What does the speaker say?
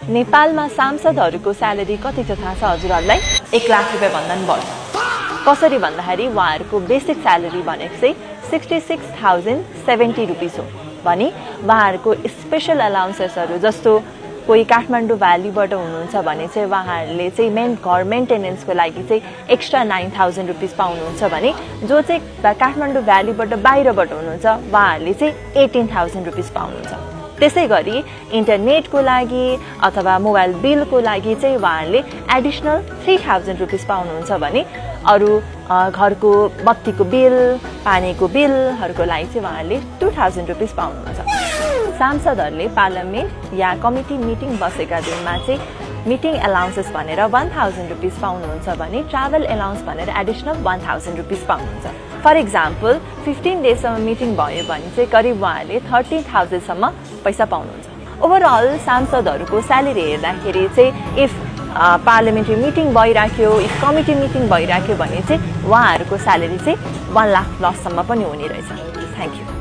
नेपालमा सांसदहरूको स्यालेरी कति छ थाहा छ हजुरहरूलाई? 1 लाख रुपैयाँ भन्दा पनि बढी। कसरी भन्दाखेरि उहाँहरूको बेसिक स्यालेरी भनेको चाहिँ 66,070 रुपिस हो भने उहाँहरूको स्पेशल अलाउन्सेसहरू जस्तो कोही काठमाडौँ भ्यालीबाट हुनुहुन्छ भने चाहिँ उहाँहरूले चाहिँ मेन घर मेन्टेनेन्सको लागि चाहिँ एक्स्ट्रा 9,000 रुपिस पाउनुहुन्छ भने जो चाहिँ काठमाडौँ भ्यालीबाट बाहिरबाट हुनुहुन्छ उहाँहरूले चाहिँ 18,000 रुपिस पाउनुहुन्छ। त्यसै गरी इन्टरनेटको लागि अथवा मोबाइल बिलको लागि चाहिँ उहाँहरूले एडिसनल 3,000 रुपिस पाउनुहुन्छ भने अरू घरको बत्तीको बिल पानीको बिलहरूको लागि चाहिँ उहाँहरूले 2,000 रुपिस पाउनुहुन्छ। सांसदहरूले पार्लियामेन्ट या कमिटी मिटिङ बसेका दिनमा चाहिँ मिटिङ एलाउन्सेस भनेर 1,000 रुपिस पाउनुहुन्छ भने ट्राभल एलाउन्स भनेर एडिसनल 1,000 रुपिस पाउनुहुन्छ। फर इक्जाम्पल 15 डेजसम्म मिटिङ भयो भने चाहिँ करिब उहाँहरूले 13,000 सम्म पैसा पाउनुहुन्छ। ओभरअल सांसदहरूको स्यालेरी हेर्दाखेरि चाहिँ इफ पार्लियामेन्ट्री मिटिङ भइराख्यो इफ कमिटी मिटिङ भइराख्यो भने चाहिँ उहाँहरूको स्यालेरी चाहिँ 1 लाख प्लससम्म पनि हुने रहेछ। Thank you.